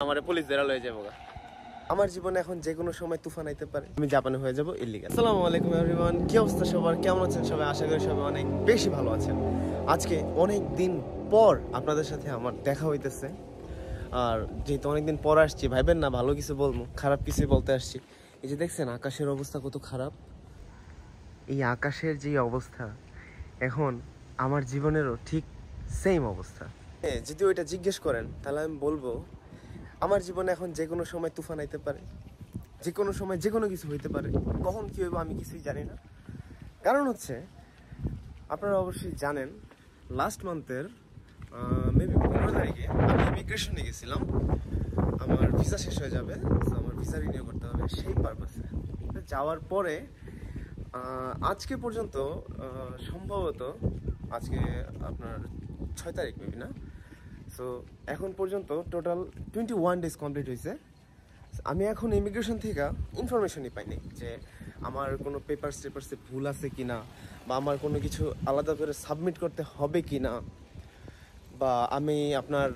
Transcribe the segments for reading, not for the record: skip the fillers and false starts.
আমারে পুলিশ ধরে লয়ে যাবো। আমার জীবনে এখন যে কোনো সময় তুফান আইতে পারে, আমি জাপানে হয়ে যাব ইল্লিগাল। আসসালামু আলাইকুম এভরিওয়ান, কি অবস্থা সবার, কেমন আছেন সবাই? আশা করি সবাই অনেক বেশি ভালো আছেন। আজকে অনেক দিন পর আপনাদের সাথে আমার দেখা হইতেছে, আর যেহেতু অনেকদিন পর আসছি, ভাইবেন না ভালো কিছু বলবো, খারাপ কিছু বলতে আসছি। এই যে দেখছেন আকাশের অবস্থা কত খারাপ, এই আকাশের যে অবস্থা এখন আমার জীবনেরও ঠিক সেম অবস্থা। যদি ওইটা জিজ্ঞেস করেন তাহলে আমি বলবো আমার জীবনে এখন যে কোনো সময় তুফান আইতে পারে, যে কোনো সময় যে কোনো কিছু হইতে পারে। কখন কী হইব আমি কিছুই জানি না। কারণ হচ্ছে আপনারা অবশ্যই জানেন লাস্ট মান্থের মেবি 15 তারিখে আমি ইমিগ্রেশনে গেছিলাম। আমার ভিসা শেষ হয়ে যাবে, আমার ভিসা রিনিউ করতে হবে, সেই পারপাসে যাওয়ার পরে আজকে পর্যন্ত সম্ভবত আজকে আপনার 6 তারিখ মেবি না, সো এখন পর্যন্ত টোটাল 21 ডেজ কমপ্লিট হয়েছে। আমি এখন ইমিগ্রেশন থেকে ইনফরমেশনই পাইনি যে আমার কোনো টেপার্সে ভুল আছে কি না, বা আমার কোনো কিছু আলাদা করে সাবমিট করতে হবে কি না, বা আমি আপনার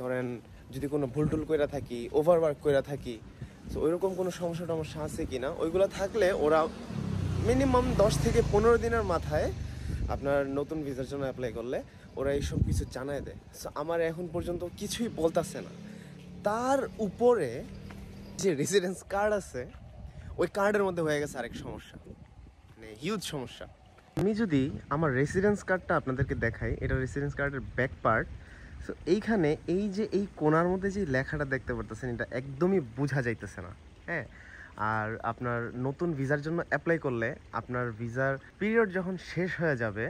ধরেন যদি কোনো ভুল টুল করে থাকি, ওভারওয়ার্ক করে থাকি, সো ওইরকম কোনো সমস্যা আছে কি না। ওইগুলো থাকলে ওরা মিনিমাম 10 থেকে 15 দিনের মাথায় আপনার নতুন ভিসার জন্য অ্যাপ্লাই করলে ওরা এইসব কিছু জানায় দেয়। সো আমার এখন পর্যন্ত কিছুই বলতেছে না। তার উপরে যে রেসিডেন্স কার্ড আছে, ওই কার্ডের মধ্যে হয়ে গেছে আরেক সমস্যা, মানে হিউজ সমস্যা। আমি যদি আমার রেসিডেন্স কার্ডটা আপনাদেরকে দেখাই, এটা রেসিডেন্স কার্ডের ব্যাক পার্ট। সো এইখানে এই যে এই কোণার মধ্যে যে লেখাটা দেখতে পারতেছেন, এটা একদমই বোঝা যাইতেছে না। হ্যাঁ, আর আপনার নতুন ভিসার জন্য অ্যাপ্লাই করলে আপনার ভিসার পিরিয়ড যখন শেষ হয়ে যাবে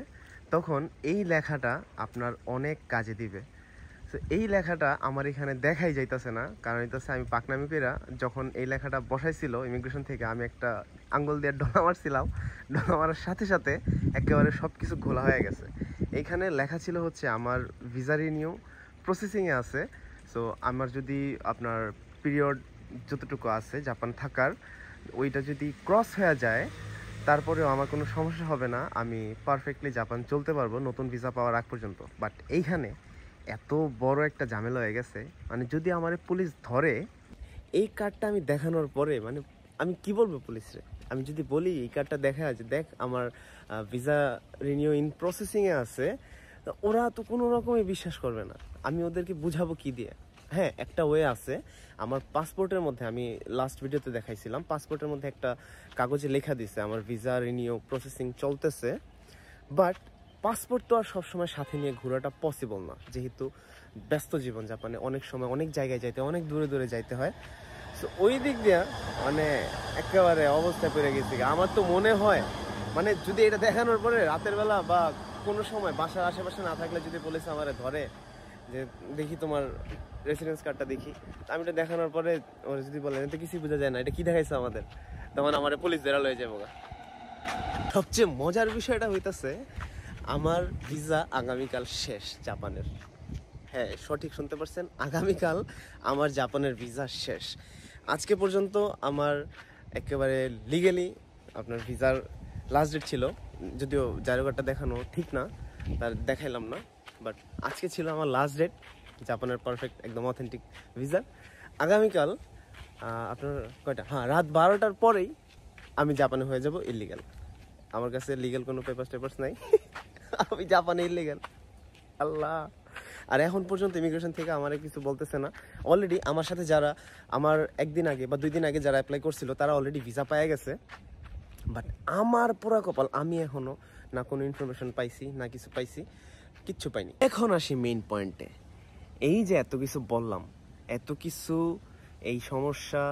তখন এই লেখাটা আপনার অনেক কাজে দিবে। তো এই লেখাটা আমার এখানে দেখাই যাইতেছে না, কারণ হইতেছে আমি পাকনামি পেরা যখন এই লেখাটা বসাইছিল ইমিগ্রেশন থেকে, আমি একটা আঙ্গুল দিয়ে ডলা মারছিলাম, ডলা মারার সাথে সাথে একেবারে সব কিছু খোলা হয়ে গেছে। এইখানে লেখা ছিল হচ্ছে আমার ভিসা রিনিউ প্রসেসিংয়ে আছে। সো আমার যদি আপনার পিরিয়ড যতটুকু আছে জাপান থাকার, ওইটা যদি ক্রস হয়ে যায় তারপরেও আমার কোনো সমস্যা হবে না, আমি পারফেক্টলি জাপান চলতে পারবো নতুন ভিসা পাওয়ার আগ পর্যন্ত। বাট এইখানে এত বড় একটা ঝামেলা হয়ে গেছে, মানে যদি আমার পুলিশ ধরে এই কার্ডটা আমি দেখানোর পরে, মানে আমি কি বলবো পুলিশরে? আমি যদি বলি এই কার্ডটা দেখা আছে, দেখ আমার ভিসা রিনিউ ইন প্রসেসিংয়ে আছে, ওরা তো কোনো রকমই বিশ্বাস করবে না। আমি ওদেরকে বুঝাবো কি দিয়ে? হ্যাঁ, একটা ওয়ে আছে। আমার পাসপোর্টের মধ্যে, আমি লাস্ট ভিডিওতে দেখাইছিলাম, পাসপোর্টের মধ্যে একটা কাগজে লেখা দিছে আমার ভিসা রিনিউ প্রসেসিং চলতেছে। বাট পাসপোর্ট তো আর সবসময় সাথে নিয়ে ঘোরাটা পসিবল না, যেহেতু ব্যস্ত জীবন জাপানে, অনেক সময় অনেক জায়গায় যাইতে, অনেক দূরে দূরে যাইতে হয়। সো ওই দিক দিয়ে মানে একেবারে অবস্থা পেরে গেছি। আমার তো মনে হয় মানে যদি এটা দেখানোর পরে রাতের বেলা বা কোনো সময় বাসার আশেপাশে না থাকলে যদি পুলিশ আমারে ধরে যে দেখি তোমার রেসিডেন্স কার্ডটা দেখি, আমি এটা দেখানোর পরে ওরা যদি বলে এটা কিছুই বোঝা যায় না, এটা কি দেখাইছে আমাদের, তখন আমার পুলিশ ধরা লয়ে যাবো। সবচেয়ে মজার বিষয়টা হইতেছে আমার ভিসা আগামীকাল শেষ জাপানের। হ্যাঁ, সঠিক শুনতে পারছেন, আগামীকাল আমার জাপানের ভিসা শেষ। আজকে পর্যন্ত আমার একেবারে লিগেলি আপনার ভিসার লাস্ট ডেট ছিল, যদিও জায়গাটা দেখানো ঠিক না, তার দেখাইলাম না, বাট আজকে ছিল আমার লাস্ট ডেট জাপানের পারফেক্ট একদম অথেন্টিক ভিসার। আগামীকাল আপনার কয়টা, হ্যাঁ রাত 12টার পরেই আমি জাপানে হয়ে যাব ইল্লিগাল। আমার কাছে লিগ্যাল কোনো পেপারস নাই, আমি জাপানে ইল্লিগাল। আল্লাহ! আর এখন পর্যন্ত ইমিগ্রেশন থেকে আমার কিছু বলতেছে না। অলরেডি আমার সাথে যারা আমার একদিন আগে বা 2 দিন আগে যারা অ্যাপ্লাই করছিল তারা অলরেডি ভিসা পেয়ে গেছে। বাট আমার পুরা কপাল, আমি এখনো না কোনো ইনফরমেশন পাইছি না কিছু পাইছি, কিচ্ছু পাইনি। এখন আসি মেইন পয়েন্টে। এই যে এত কিছু বললাম, এত কিছু এই সমস্যা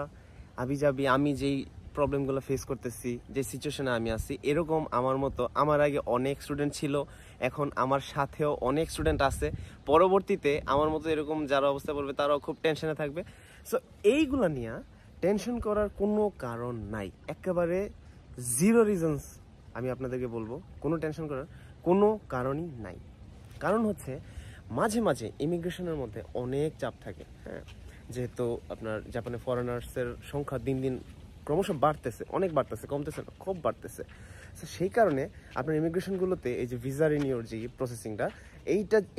আবিজাবি, আমি যেই প্রবলেমগুলো ফেস করতেছি, যে সিচুয়েশনে আমি আছি, এরকম আমার মতো আমার আগে অনেক স্টুডেন্ট ছিল, এখন আমার সাথেও অনেক স্টুডেন্ট আছে, পরবর্তীতে আমার মতো এরকম যারা অবস্থা পড়বে তারাও খুব টেনশনে থাকবে। সো এইগুলো নিয়ে টেনশন করার কোনো কারণ নাই, একেবারে জিরো রিজনস। আমি আপনাদেরকে বলবো কোনো টেনশন করার কোনো কারণই নাই। কারণ হচ্ছে মাঝে মাঝে ইমিগ্রেশনের মধ্যে অনেক চাপ থাকে। হ্যাঁ, যেহেতু আপনার জাপানে ফরেনার্সের সংখ্যা দিন দিন ক্রমশ বাড়তেছে, অনেক বাড়তেছে, কমতেছে না, খুব বাড়তেছে। সো সেই কারণে আপনার ইমিগ্রেশনগুলোতে এই যে ভিসা রিনিউর যে প্রসেসিংটা,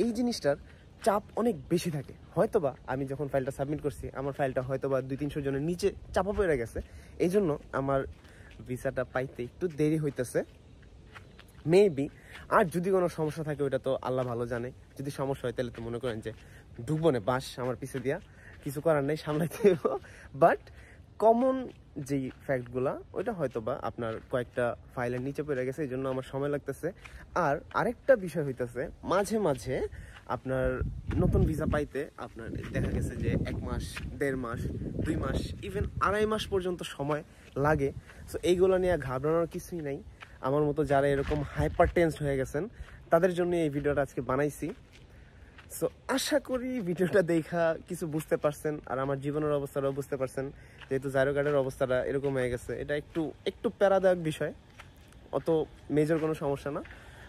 এই জিনিসটার চাপ অনেক বেশি থাকে। হয়তোবা আমি যখন ফাইলটা সাবমিট করছি আমার ফাইলটা হয়তোবা 200-300 জনের নিচে চাপা পড়ে গেছে, এই জন্য আমার ভিসাটা পাইতে একটু দেরি হইতেছে মেবি। আর যদি কোনো সমস্যা থাকে ওইটা তো আল্লাহ ভালো জানে। যদি সমস্যা হয় তাহলে তো মনে করেন যে ঢুকবো না, বাস আমার পিছে দিয়া কিছু করার নেই, সামলাইতে দেব। বাট কমন যেই ফ্যাক্টগুলা ওইটা হয়তো বা আপনার কয়েকটা ফাইলের নিচে পড়ে গেছে, এই জন্য আমার সময় লাগতেছে। আর আরেকটা বিষয় হইতেছে, মাঝে মাঝে আপনার নতুন ভিসা পাইতে আপনার দেখা গেছে যে 1 মাস, 1.5 মাস, 2 মাস, ইভেন 2.5 মাস পর্যন্ত সময় লাগে। সো এইগুলো নিয়ে ঘাবড়ানোর কিছুই নাই। আমার মতো যারা এরকম হাইপার টেন্সড হয়ে গেছেন তাদের জন্য এই ভিডিওটা আজকে বানাইছি। সো আশা করি ভিডিওটা দেখা কিছু বুঝতে পারছেন, আর আমার জীবনের অবস্থাটাও বুঝতে পারছেন। যেহেতু জাইরো কার্ডের অবস্থাটা এরকম হয়ে গেছে, এটা একটু প্যারাদায়ক বিষয়, অত মেজর কোনো সমস্যা না,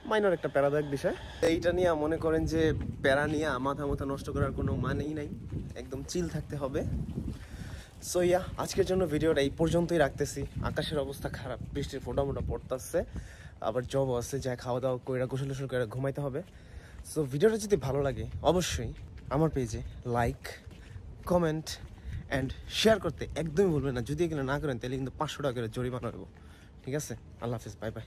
মাইনর একটা প্যারাদায়ক বিষয়। এইটা নিয়ে মনে করেন যে প্যারা নিয়ে মাথা নষ্ট করার কোনো মানেই নাই, একদম চিল থাকতে হবে। সো ইয়া, আজকের জন্য ভিডিওটা এই পর্যন্তই রাখতেছি। আকাশের অবস্থা খারাপ, বৃষ্টির ফোঁটা পড়তেছে, আবার জব আছে, যা খাওয়া দাওয়া করে গোসল করে ঘুমাইতে হবে। সো ভিডিওটা যদি ভালো লাগে অবশ্যই আমার পেজে লাইক, কমেন্ট অ্যান্ড শেয়ার করতে একদমই ভুলবেন না। যদি এগুলো না করেন তাহলে কিন্তু 500 টাকা করে জরিমানা হইব। ঠিক আছে, আল্লাহ হাফিজ, বাই বাই।